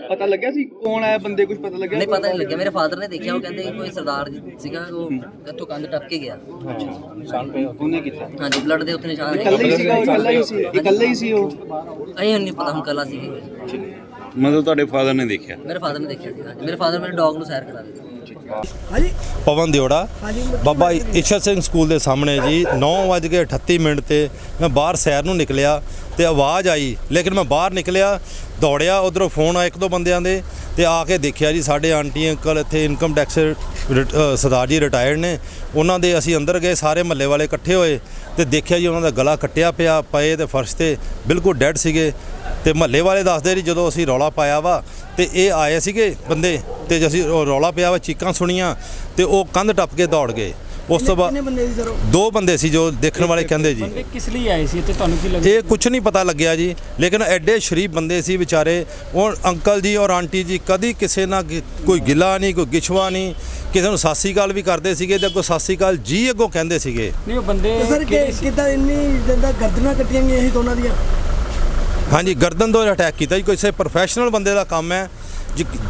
पता लग्या सी कौन आया बंदे, कुछ पता लग्या? नहीं पता नहीं लग्या, मेरे फादर ने देखा, वो कहते कोई सरदार सीगा वो इत्थों कंध टप के गया। निशान पे ਉਹਨੇ ਕੀਤਾ? हाँ जी, ब्लड ਦੇ ਉੱਤੇ ਨਿਸ਼ਾਨ ਹੈ। ਇਕੱਲਾ ਹੀ ਸੀਗਾ ਉਹ? ਇਕੱਲਾ ਹੀ ਸੀ? ਇਕੱਲਾ ਹੀ ਸੀ ਉਹ? ਅਹੀਂ ਨਹੀਂ ਪਤਾ ਹੁਣ ਕੱਲਾ ਸੀ ਕਿ मतलब ਤੁਹਾਡੇ ਫਾਦਰ ਨੇ ਦੇਖਿਆ? ਮੇਰੇ ਫਾਦਰ ਨੇ ਦੇਖਿਆ ਸੀ। ਮੇਰੇ ਫਾਦਰ ਮੇਰੇ ਡੌਗ ਨੂੰ ਸੈਰ ਕਰਾ ਦਿੱਤਾ। ਪਵਨ ਦਿਓੜਾ ਬਾਬਾ ਈਸ਼ਰ ਸਿੰਘ ਸਕੂਲ ਦੇ ਸਾਹਮਣੇ ਜੀ 9:38 ਤੇ ਮੈਂ ਬਾਹਰ ਸੈਰ ਨੂੰ ਨਿਕਲਿਆ ਤੇ ਆਵਾਜ਼ ਆਈ, ਲੇਕਿਨ ਮੈਂ ਬਾਹਰ ਨਿਕਲਿਆ, ਦੌੜਿਆ, ਉਧਰੋਂ ਫੋਨ ਆਇਆ ਇੱਕ ਦੋ ਬੰਦਿਆਂ ਦੇ ਤੇ ਆ ਕੇ ਦੇਖਿਆ ਜੀ ਸਾਡੇ ਆਂਟੀ ਅੰਕਲ ਇੱਥੇ income tax Sardar ji retired ਨੇ, ਉਹਨਾਂ ਦੇ ਅਸੀਂ ਅੰਦਰ ਗਏ, ਸਾਰੇ ਮਹੱਲੇ ਵਾਲੇ ਇਕੱਠੇ ਹੋਏ ਤੇ ਦੇਖਿਆ ਜੀ ਉਹਨਾਂ ਦਾ ਗਲਾ ਕੱਟਿਆ ਪਿਆ ਪਏ ਤੇ ਫਰਸ਼ ਤੇ ਬਿਲਕੁਲ ਡੈਡ ਸੀਗੇ। ਤੇ ਮਹੱਲੇ ਵਾਲੇ ਦੱਸਦੇ ਜੀ ਜਦੋਂ ਅਸੀਂ ਰੌਲਾ ਪਾਇਆ ਵਾ ਤੇ ਇਹ ਆਏ ਸੀਗੇ ਬੰਦੇ ਤੇ ਅਸੀਂ ਰੌਲਾ ਪਿਆ ਵਾ, ਚੀਕਾਂ ਸੁਣੀਆਂ ਤੇ ਉਹ ਕੰਧ ਟੱਪ ਕੇ ਦੌੜ ਗਏ। ਉਸ ਤੋਂ ਬਾਅਦ ਦੋ ਬੰਦੇ ਸੀ ਜੋ ਦੇਖਣ ਵਾਲੇ ਕਹਿੰਦੇ ਜੀ। ਕਿਸ ਲਈ ਆਏ ਸੀ ਤੇ ਤੁਹਾਨੂੰ ਕੀ ਲੱਗਦਾ? ਇਹ ਕੁਝ ਨਹੀਂ ਪਤਾ ਲੱਗਿਆ ਜੀ, ਲੇਕਿਨ ਐਡੇ ਸ਼ਰੀਫ ਬੰਦੇ ਸੀ ਵਿਚਾਰੇ। ਉਹ ਅੰਕਲ ਜੀ ਔਰ ਆਂਟੀ ਜੀ ਕਦੀ ਕਿਸੇ ਨਾਲ ਕੋਈ ਗਿਲਾ ਨਹੀਂ, ਕੋਈ ਗਿਛਵਾ ਨਹੀਂ, ਕਿਸੇ ਨੂੰ ਸਤਿ ਸ਼੍ਰੀ ਅਕਾਲ ਵੀ ਕਰਦੇ ਸੀਗੇ ਤੇ ਅੱਗੋਂ ਸਤਿ ਸ਼੍ਰੀ ਅਕਾਲ ਜੀ ਅੱਗੋਂ ਕਹਿੰਦੇ ਸੀਗੇ। ਨਹੀਂ ਉਹ ਬੰਦੇ ਸਰ ਕਿੱਦਾਂ ਇੰਨੀ ਜਿੰਦਾ ਗਰਦਨਾਂ ਕੱਟੀਆਂ ਗਈਆਂ ਸੀ ਦੋਨਾਂ ਦੀਆਂ? ਹਾਂਜੀ, ਗਰਦਨ ਤੋਂ ਅਟੈਕ ਕੀਤਾ ਜੀ। ਕਿਸੇ ਪ੍ਰੋਫੈਸ਼ਨਲ ਬੰਦੇ ਦਾ ਕੰਮ ਹੈ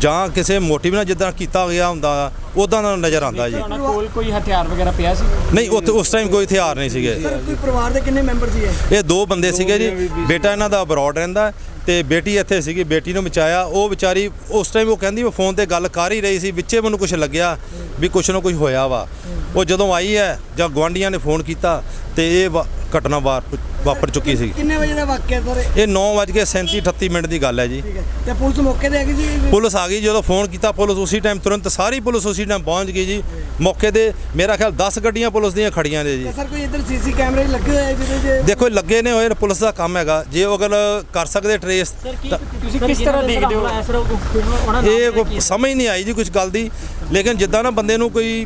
ਜਾਂ ਕਿਸੇ ਮੋਟਿਵ ਨਾਲ ਜਿੱਦਾਂ ਕੀਤਾ ਗਿਆ ਹੁੰਦਾ ਉੱਦਾਂ ਦਾ ਨਜ਼ਰ ਆਉਂਦਾ ਜੀ। ਉਹਨਾਂ ਕੋਲ ਕੋਈ ਹਥਿਆਰ ਵਗੈਰਾ ਪਿਆ ਸੀ? ਨਹੀਂ, ਉੱਥੇ ਉਸ ਟਾਈਮ ਕੋਈ ਹਥਿਆਰ ਨਹੀਂ ਸੀਗੇ। ਸਰ ਕੋਈ ਪਰਿਵਾਰ ਦੇ ਕਿੰਨੇ ਮੈਂਬਰ ਸੀ ਇਹ ਦੋ ਬੰਦੇ ਸੀਗੇ ਜੀ। ਬੇਟਾ ਇਹਨਾਂ ਦਾ ਅਬਰੋਡ ਰਹਿੰਦਾ ਤੇ ਬੇਟੀ ਇੱਥੇ ਸੀਗੀ। ਬੇਟੀ ਨੂੰ ਬਚਾਇਆ, ਉਹ ਵਿਚਾਰੀ ਉਸ ਟਾਈਮ ਉਹ ਕਹਿੰਦੀ ਮੈਂ ਫੋਨ ਤੇ ਗੱਲ ਕਰ ਹੀ ਰਹੀ ਸੀ, ਵਿੱਚੇ ਮੈਨੂੰ ਕੁਝ ਲੱਗਿਆ ਵੀ ਕੁਛ ਨਾ ਕੁਝ ਹੋਇਆ ਵਾ। ਉਹ ਜਦੋਂ ਆਈ ਹੈ ਜਾਂ ਗੁਆਂਢੀਆਂ ਨੇ ਫੋਨ ਕੀਤਾ ਤੇ ਇਹ ਘਟਨਾ ਵਾਪਰ ਚੁੱਕੀ ਸੀ। ਕਿੰਨੇ ਵਜੇ ਦਾ ਵਾਕਿਆ ਸਰ? ਇਹ 9:37-38 ਦੀ ਗੱਲ ਹੈ ਜੀ। ਠੀਕ ਹੈ, ਤੇ ਪੁਲਿਸ ਮੌਕੇ ਤੇ ਆ ਗਈ ਸੀ? ਪੁਲਿਸ ਆ ਗਈ, ਜਦੋਂ ਫੋਨ ਕੀਤਾ ਪੁਲਿਸ ਉਸੇ ਟਾਈਮ ਤੁਰੰਤ ਸਾਰੀ ਪੁਲਿਸ ਉਸੇ ਟਾਈਮ ਪਹੁੰਚ ਗਈ ਜੀ ਮੌਕੇ ਤੇ। ਮੇਰਾ ਖਿਆਲ 10 ਗੱਡੀਆਂ ਪੁਲਿਸ ਦੀਆਂ ਖੜੀਆਂ ਨੇ ਜੀ। ਸਰ ਕੋਈ ਇੱਧਰ ਸੀਸੀ ਕੈਮਰੇ ਲੱਗੇ ਹੋਏ ਜਿਹਦੇ ਦੇਖੋ ਲੱਗੇ ਨੇ ਹੋਏ, ਪੁਲਿਸ ਦਾ ਕੰਮ ਹੈਗਾ, ਜੇ ਉਹ ਅਗਰ ਕਰ ਸਕਦੇ ਟਰੇਸ। ਤੁਸੀਂ ਕਿਸ ਤਰ੍ਹਾਂ ਦੇਖਦੇ ਹੋ? ਇਹ ਕੋਈ ਸਮਝ ਨਹੀਂ ਆਈ ਜੀ ਕੁਝ ਗੱਲ ਦੀ, ਲੇਕਿਨ ਜਿੱਦਾਂ ਨਾ ਬੰਦੇ ਨੂੰ ਕੋਈ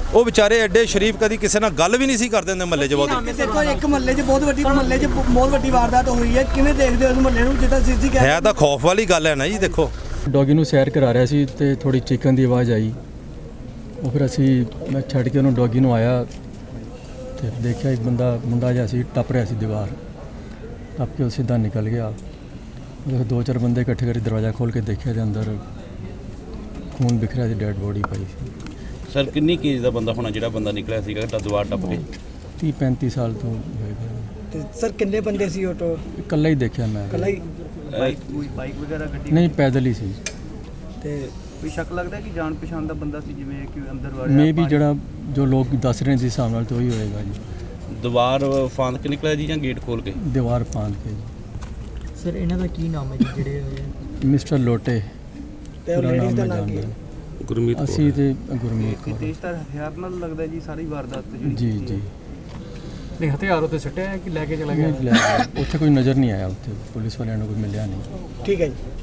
ਉਹ ਵਿਚਾਰੇ ਐਡੇ ਸ਼ਰੀਫ ਕਦੀ ਕਿਸੇ ਨਾਲ ਗੱਲ ਵੀ ਨਹੀਂ ਸੀ ਕਰਦੇ ਹੁੰਦੇ ਮਹੱਲੇ 'ਚ। ਬਹੁਤ ਦੇਖੋ ਇੱਕ ਮਹੱਲੇ 'ਚ ਬਹੁਤ ਵੱਡੀ ਵਾਰਦਾਤ ਹੋਈ ਹੈ, ਕਿਵੇਂ ਦੇਖਦੇ ਹੋ ਇਸ ਮਹੱਲੇ ਨੂੰ ਜਿੱਦਾਂ ਸੀਸੀ ਕੈਮਰੇ? ਹੈ ਤਾਂ ਖੌਫ ਵਾਲੀ ਗੱਲ ਹੈ ਨਾ ਜੀ। ਦੇਖੋ ਡੌਗੀ ਨੂੰ ਸੈਰ ਕਰਾ ਰਿਹਾ ਸੀ ਤੇ ਥੋੜੀ ਚੀਕਣ ਦੀ ਆਵਾਜ਼ ਆਈ, ਉਹ ਫਿਰ ਮੈਂ ਛੱਡ ਕੇ ਉਹਨੂੰ ਡੌਗੀ ਨੂੰ ਆਇਆ ਤੇ ਦੇਖਿਆ ਇੱਕ ਮੁੰਡਾ ਜਿਹਾ ਸੀ ਟੱਪ ਰਿਹਾ ਸੀ ਦੀਵਾਰ, ਟੱਪ ਕੇ ਉਹ ਸਿੱਧਾ ਨਿਕਲ ਗਿਆ। ਉਹ ਦੋ ਚਾਰ ਬੰਦੇ ਇਕੱਠੇ ਕਰਕੇ ਦਰਵਾਜ਼ਾ ਖੋਲ੍ਹ ਕੇ ਦੇਖਿਆ ਤੇ ਅੰਦਰ ਖੂਨ ਬਿਖਰਿਆ ਸੀ, ਡੈਡ ਬੋਡੀ ਪਈ ਸੀ। ਸਰ ਕਿੰਨੀ ਕੇਜ ਦਾ ਬੰਦਾ ਹੋਣਾ ਜਿਹੜਾ ਬੰਦਾ ਨਿਕਲਿਆ ਸੀਗਾ ਦੀਵਾਰ ਟੱਪ ਕੇ? 30-35 ਸਾਲ ਤੋਂ ਹੋਏਗਾ। ਤੇ ਸਰ ਕਿੰਨੇ ਬੰਦੇ ਸੀ ਆਟੋ? ਇਕੱਲਾ ਹੀ ਦੇਖਿਆ ਮੈਂ। ਇਕੱਲਾ ਹੀ? ਬਾਈਕ ਵਗੈਰਾ ਗੱਡੀ? ਨਹੀਂ, ਪੈਦਲ ਹੀ ਸੀ। ਤੇ ਕੋਈ ਸ਼ੱਕ ਲੱਗਦਾ ਕਿ ਜਾਣ ਪਛਾਣ ਦਾ ਬੰਦਾ ਸੀ, ਜਿਵੇਂ ਕਿ ਅੰਦਰ ਵਾੜਿਆ? ਮੇ ਵੀ ਜਿਹੜਾ ਜੋ ਲੋਕ ਦੱਸ ਰਹੇ ਸੀ ਹਿਸਾਬ ਨਾਲ ਤਾਂ ਉਹੀ ਹੋਏਗਾ ਜੀ। ਦੀਵਾਰ ਫਾਂਦ ਕੇ ਨਿਕਲਿਆ ਜੀ ਜਾਂ ਗੇਟ ਖੋਲ ਕੇ? ਦੀਵਾਰ ਪਾਂਦ ਕੇ ਜੀ। ਸਰ ਇਹਨਾਂ ਦਾ ਕੀ ਨਾਮ ਹੈ ਜੀ ਜਿਹੜੇ ਮਿਸਟਰ ਲੋਟੇ ਤੇ ਉਹ ਲੇਡੀਜ਼ ਦਾ ਨਾਮ ਕੀ ਹੈ? ਗੁਰਮੀਤ ਅਸੀਂ ਤੇ ਗੁਰਮੀਤ ਕੌਰ। ਤੇਜ਼ਧਾਰ ਹਥਿਆਰ ਨਾਲ ਲੱਗਦਾ ਜੀ ਸਾਰੀ ਵਾਰਦਾਤ ਜਿਹੜੀ ਜੀ ਜੀ। ਨਹੀਂ ਹਥਿਆਰ ਉੱਤੇ ਸੁੱਟਿਆ ਹੈ ਕਿ ਲੈ ਕੇ ਚਲਾ ਨਹੀਂ ਗਿਆ? ਲੈ ਗਏ। ਉੱਥੇ ਕੋਈ ਨਜ਼ਰ ਨਹੀਂ ਆਇਆ, ਉੱਥੇ ਪੁਲਿਸ ਵਾਲਿਆਂ ਨੂੰ ਕੋਈ ਮਿਲਿਆ नहीं। ठीक है जी।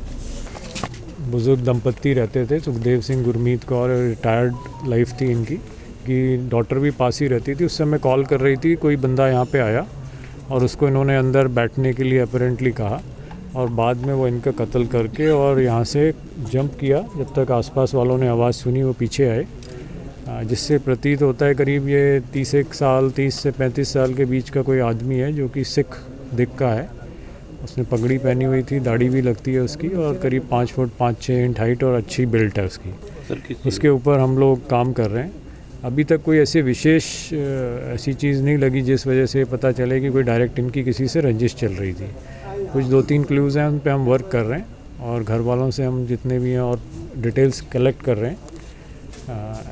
बुज़ुर्ग दंपत्ति रहते थे, सुखदेव सिंह गुरमीत कौर, रिटायर्ड लाइफ थी इनकी, कि डॉटर भी पास ही रहती थी। उस समय कॉल कर रही थी, कोई बंदा यहाँ पे आया और उसको इन्होंने अंदर बैठने के लिए अपेरेंटली कहा और बाद में वो इनका कत्ल करके और यहाँ से जंप किया। जब तक आसपास वालों ने आवाज़ सुनी वो पीछे आए, जिससे प्रतीत होता है करीब ये 30 से 35 साल के बीच का कोई आदमी है जो कि सिख दिख का है। उसने पगड़ी पहनी हुई थी, दाढ़ी भी लगती है उसकी, और करीब 5 फुट 5-6 इंच हाइट और अच्छी बिल्ट है उसकी। उसके ऊपर हम लोग काम कर रहे हैं। अभी तक कोई ऐसे विशेष ऐसी चीज़ नहीं लगी जिस वजह से पता चले कि कोई डायरेक्ट इनकी किसी से रंजिश चल रही थी। कुछ 2-3 क्लूज़ हैं, उन पे हम वर्क कर रहे हैं और घर वालों से हम जितने भी हैं और डिटेल्स कलेक्ट कर रहे हैं।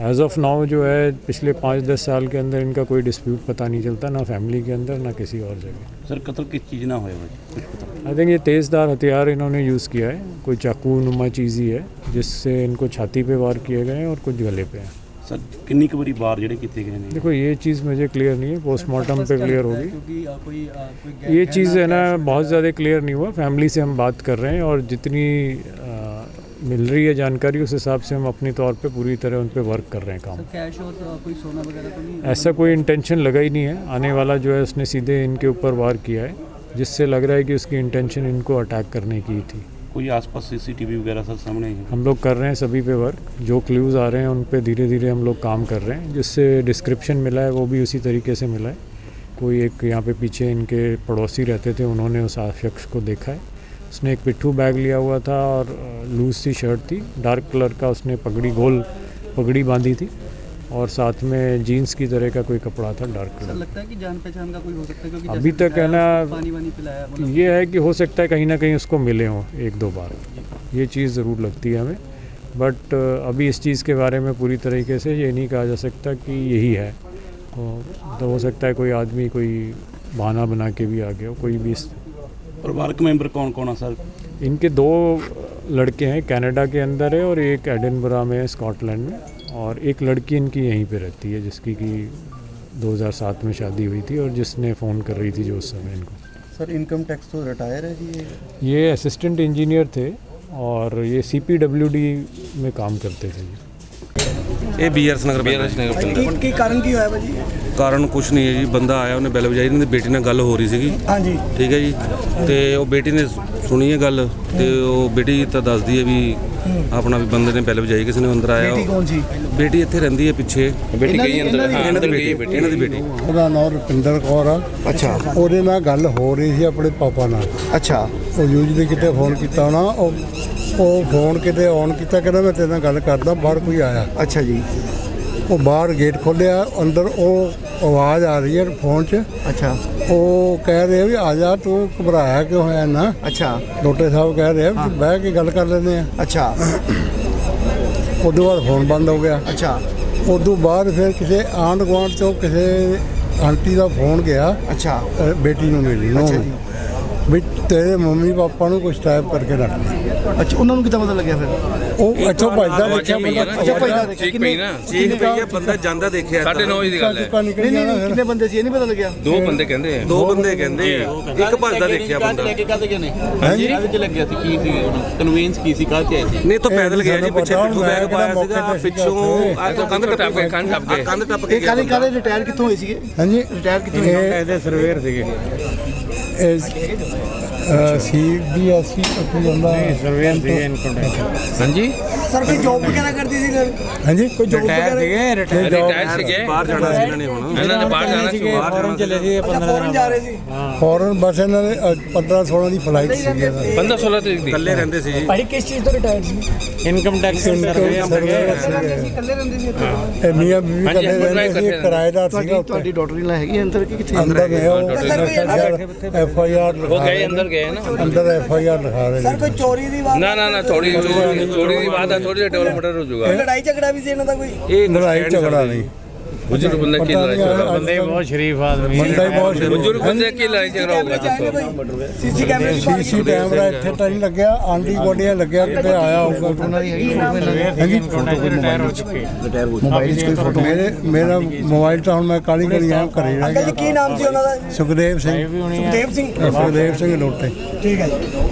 एज ऑफ नाउ जो है पिछले 5-10 साल के अंदर इनका कोई डिस्प्यूट पता नहीं चलता, ना फैमिली के अंदर ना किसी और जगह। सर कत्ल किस चीज़ ना होया कुछ पता? आई थिंक ये तेज़दार हथियार इन्होंने यूज़ किया है, कोई चाकू नुमा चीज़ ही है जिससे इनको छाती पे वार किए गए हैं और कुछ गले पे हैं। सर किन्नी क बारी बार ਜਿਹੜੇ ਕੀਤੇ गए हैं? देखो ये चीज़ मुझे क्लियर नहीं है, पोस्टमार्टम पे क्लियर होगी। ये चीज़ है ना बहुत ज़्यादा क्लियर नहीं हुआ, फैमिली से हम बात कर रहे हैं और जितनी मिल रही है जानकारी उस हिसाब से हम अपनी तौर पे पूरी तरह उन पे वर्क कर रहे हैं काम। कैश और कोई सोना वगैरह तो नहीं? ऐसा कोई इंटेंशन लगा ही नहीं है। आने वाला जो है उसने सीधे इनके ऊपर वार किया है, जिससे लग रहा है कि उसकी इंटेंशन इनको अटैक करने की थी। कोई आसपास सीसीटीवी वगैरह सर सामने है? हम लोग कर रहे हैं सभी पे वर्क, जो क्लूज़ आ रहे हैं उन पे धीरे धीरे हम लोग काम कर रहे हैं। जिससे डिस्क्रिप्शन मिला है वो भी उसी तरीके से मिला है। कोई एक यहाँ पे पीछे इनके पड़ोसी रहते थे, उन्होंने उस शख्स को देखा है, उसने एक पिट्ठू बैग लिया हुआ था और लूज सी शर्ट थी, डार्क कलर का। उसने पगड़ी, गोल पगड़ी बांधी थी और साथ में जीन्स की तरह का कोई कपड़ा था डार्क सर कलर। लगता है कि जान पहचान का कोई हो सकता है क्योंकि अभी जैसे तक है ना, पानी वानी पिलाया मतलब ये है कि हो सकता है कहीं ना कहीं उसको मिले हों 1-2 बार, ये चीज़ ज़रूर लगती है हमें। बट अभी इस चीज़ के बारे में पूरी तरीके से ये नहीं कहा जा सकता कि यही है। तो हो सकता है कोई आदमी कोई बहाना बना के भी आ गया हो, कोई भी। ਪਰਿਵਾਰਕ ਮੈਂਬਰ कौन कौन है सर? इनके 2 लड़के हैं, कनाडा के अंदर है और एक एडिनबरा में, स्कॉटलैंड में, और एक लड़की इनकी यहीं पे रहती है जिसकी कि 2007 में शादी हुई थी और जिसने फ़ोन कर रही थी जो उस समय इनको। सर इनकम टैक्स तो रिटायर है जी ये असिस्टेंट इंजीनियर थे और ये CPWD में काम करते थे जी। ਇਹ BRS ਨਗਰ ਕੀ ਕਾਰਨ ਕੀ ਹੋਇਆ ਭਾਜੀ? ਕਾਰਨ ਕੁਛ ਨਹੀਂ ਹੈ ਜੀ, ਬੰਦਾ ਆਇਆ, ਉਹਨੇ ਬੈਲ ਵਜਾਈ, ਇਹਨਾਂ ਦੀ ਬੇਟੀ ਨਾਲ ਗੱਲ ਹੋ ਰਹੀ ਸੀਗੀ। ਹਾਂਜੀ ਠੀਕ ਹੈ ਜੀ, ਤੇ ਉਹ ਬੇਟੀ ਨੇ ਸੁਣੀ ਹੈ ਗੱਲ, ਤੇ ਉਹ ਬੇਟੀ ਤਾਂ ਦੱਸਦੀ ਹੈ ਵੀ ਆਪਣਾ ਵੀ ਬੰਦੇ ਨੇ ਬੈਲ ਵਜਾਈ, ਕਿਸੇ ਨੇ ਅੰਦਰ ਆਇਆ। ਬੇਟੀ ਕੌਣ ਸੀ? ਬੇਟੀ ਇੱਥੇ ਰਹਿੰਦੀ ਹੈ ਪਿੱਛੇ। ਬੇਟੀ ਗਈ ਅੰਦਰ ਇਹਨਾਂ ਦੀ ਬੇਟੀ ਉਹਦਾ ਨਾਮ ਰੁਪਿੰਦਰ ਕੌਰ ਆ। ਅੱਛਾ ਉਹਦੇ ਨਾਲ ਗੱਲ ਹੋ ਰਹੀ ਸੀ ਆਪਣੇ ਪਾਪਾ ਨਾਲ। ਅੱਛਾ ਉਹ ਯੂਜਲੀ ਕਿਤੇ ਫੋਨ ਕੀਤਾ ਹੋਣਾ, ਉਹ ਫੋਨ ਕਿਤੇ ਔਨ ਕੀਤਾ, ਕਹਿੰਦਾ ਮੈਂ ਤੇਰੇ ਨਾਲ ਗੱਲ ਕਰਦਾ, ਬਾਹਰ ਕੋਈ ਆਇਆ। ਅੱਛਾ ਜੀ ਉਹ ਬਾਹਰ ਗੇਟ ਖੋਲ੍ਹਿਆ, ਅੰਦਰ ਉਹ ਆਵਾਜ਼ ਆ ਰਹੀ ਹੈ ਫੋਨ 'ਚ। ਅੱਛਾ ਉਹ ਕਹਿ ਰਹੇ ਵੀ ਆ ਜਾ, ਤੂੰ ਘਬਰਾਇਆ ਕਿਉਂ ਹੋਇਆ ਨਾ। ਅੱਛਾ ਡੋਟੇ ਸਾਹਿਬ ਕਹਿ ਰਹੇ ਵੀ ਬਹਿ ਕੇ ਗੱਲ ਕਰ ਲੈਂਦੇ ਆ। ਅੱਛਾ ਉਦੋਂ ਬਾਅਦ ਫੋਨ ਬੰਦ ਹੋ ਗਿਆ। ਅੱਛਾ ਉਦੋਂ ਬਾਅਦ ਫਿਰ ਕਿਸੇ ਆਂਢ ਗੁਆਂਢ ਤੋਂ ਕਿਸੇ ਆਂਟੀ ਦਾ ਫੋਨ ਗਿਆ ਅੱਛਾ ਬੇਟੀ ਨੂੰ ਮਿਲੀ ਨੂੰ ਅੱਛਾ ਜੀ ਵੀ ਤੇਰੇ ਮੰਮੀ ਪਾਪਾ ਨੂੰ ਕੁਛ ਟਾਈਪ ਕਰਕੇ ਰੱਖ ਲੈ। ਅੱਛਾ ਉਹਨਾਂ ਨੂੰ ਕਿੱਦਾਂ ਪਤਾ ਲੱਗਿਆ ਫਿਰ? ਉਹ ਇੱਥੋਂ ਭੱਜਦਾ ਦੇਖਿਆ ਬੰਦਾ। ਅੱਛਾ ਭੱਜਦਾ ਦੇਖਿਆ ਕਿੰਨੇ ਚੀਕ ਪਈ ਹੈ, ਬੰਦਾ ਜਾਂਦਾ ਦੇਖਿਆ। 9:30 ਦੀ ਗੱਲ ਹੈ। ਨਿਕਲ ਜਾਣਾ ਫਿਰ। ਕਿੰਨੇ ਬੰਦੇ ਸੀ ਇਹ ਨਹੀਂ ਪਤਾ ਲੱਗਿਆ? 2 ਬੰਦੇ ਕਹਿੰਦੇ ਆ। 2 ਬੰਦੇ ਕਹਿੰਦੇ ਆ, ਇੱਕ ਭੱਜਦਾ ਦੇਖਿਆ ਬੰਦਾ। ਹਾਂਜੀ ਲੱਗਿਆ ਸੀ ਕੀ ਸੀ ਕਨਵੀਨਸ ਕੀ ਸੀ ਕਾਹ ਤੇ ਨਹੀਂ ਤਾਂ ਪੈਦਲ ਗਿਆ ਜੀ, ਪਿੱਛੇ ਪਿੱਠੂ ਬੈਗ ਪਾਇਆ ਸੀਗਾ, ਪਿੱਛੋਂ ਕੰਧ ਟੱਪ ਕੇ ਕੰਧ ਟੱਪ ਕੇ ਇਹ ਕਾਲੇ ਕਾਲੇ ਰਿਟਾਇਰ ਕਿੱਥੋਂ ਹੋਏ ਸੀਗੇ? ਹਾਂਜੀ ਰਿਟਾਇਰ ਕਿੱਥੋਂ ਇਹਦੇ ਸਰਵੇਅਰ ਸੀਗੇ। CBSE ਕੋਈ ਹੁੰਦਾ ਸਰਵੇਅਰ ਸੀਗੇ ਇਨਕਮ ਟੈਕਸ। ਹਾਂਜੀ ਸਰ ਕੋਈ ਜੌਬ ਵਗੈਰਾ ਕਰਦੀ ਸੀ ਫਿਰ? ਹਾਂਜੀ ਕੋਈ ਜੌਬ ਵਗੈਰਾ? ਰਿਟਾਇਰ ਸੀਗੇ। ਬਾਹਰ ਜਾਣਾ ਸੀ ਇਹਨਾਂ ਨੇ ਹੁਣ। ਇਹਨਾਂ ਨੇ ਬਾਹਰ ਜਾਣਾ ਸੀ। ਫੋਰਨ ਚਲੇ ਸੀ। ਫੋਰਨ ਜਾ ਰਹੇ ਸੀ? ਫੋਰਨ ਬਸ ਇਹਨਾਂ ਦੇ 15-16 ਦੀ ਫਲਾਈਟ ਸੀਗੀ ਇਹਨਾਂ ਦੀ। 15-16 ਤਰੀਕ ਦੀ ਇਕੱਲੇ ਰਹਿੰਦੇ ਸੀ ਜੀ। ਭਾਈ ਕਿਸ ਚੀਜ਼ ਤੋਂ ਰਿਟਾਇਰਡ ਸੀ? ਇਨਕਮ ਟੈਕਸ ਸਰਵੇਅਰ ਸੀਗੇ। ਇਕੱਲੇ ਰਹਿੰਦੇ ਸੀ ਇੱਥੇ? ਇਹ ਮੀਆਂ ਬੀਵੀ ਇਕੱਲੇ ਰਹਿੰਦੇ ਸੀ, ਕਿਰਾਏਦਾਰ ਸੀਗਾ ਉੱਥੇ। ਤੁਹਾਡੀ ਡਾਟਰ ਇਨ ਲਾ ਹੈਗੀ ਹੈ ਅੰਦਰ ਕਿ ਕਿੱਥੇ? ਅੰਦਰ ਗਏ ਉਹ FIR ਉਹ ਗਏ ਅੰਦਰ ਗਏ ਨਾ। ਅੰਦਰ FIR ਲਿਖਾ ਰਹੇ ਸਰ ਕੋਈ ਚੋਰੀ ਦੀ ਬਾਤ? ਨਾ ਥੋੜੀ ਦੀ ਬਾਤ ਹੈ, ਥੋੜੀ ਜਿਹੀ ਡਿਵੈਲਪਮੈਂਟ ਹੋ ਜਾਊਗਾ। ਲੜਾਈ ਝਗੜਾ ਵੀ ਸੀ ਇਹਨਾਂ ਦਾ ਕੋਈ? ਇਹ ਲੜਾਈ ਝਗੜਾ ਨਹੀਂ। ਬਜ਼ੁਰਗ ਬੰਦੇ ਕੀ ਲੜਾਈ ਝਗੜਾ? ਬੰਦੇ ਬਹੁਤ ਸ਼ਰੀਫ ਆਦਮੀ। ਬੰਦਾ ਹੀ ਬਹੁਤ ਸ਼ਰੀਫ। ਬਜ਼ੁਰਗ ਬੰਦੇ ਕੀ ਲੜਾਈ ਝਗੜਾ ਹੋਊਗਾ ਦੱਸੋ? ਸੀਸੀ ਕੈਮਰੇ ਦੀ ਬਾਤ? ਸੀਸੀ ਕੈਮਰਾ ਇੱਥੇ ਤਾਂ ਨਹੀਂ ਲੱਗਿਆ, ਆਂਢੀ ਗੁਆਂਢੀਆਂ ਲੱਗਿਆ, ਕਿਤੇ ਆਇਆ ਹੋਊਗਾ। ਉਹਨਾਂ ਦੀ ਹੈਗੀ ਰਿਟਾਇਰ ਹੋ ਚੁੱਕੇ। ਮੋਬਾਈਲ 'ਚ ਕੋਈ ਫੋਟੋ? ਮੇਰਾ ਮੋਬਾਈਲ ਤਾਂ ਹੁਣ ਮੈਂ ਕਾਲੀ ਕਰੀ ਆ ਘਰੇ ਰਹਿ ਅੰਕਲ ਜੀ ਗਿਆ। ਕੀ ਨਾਮ ਸੀ ਉਹਨਾਂ ਦਾ? ਸੁਖਦੇਵ ਸਿੰਘ। ਸੁਖਦੇਵ ਸਿੰਘ? ਸੁਖਦੇਵ ਸਿੰਘ ਲੋਟੇ। ਠੀਕ ਹੈ ਜੀ।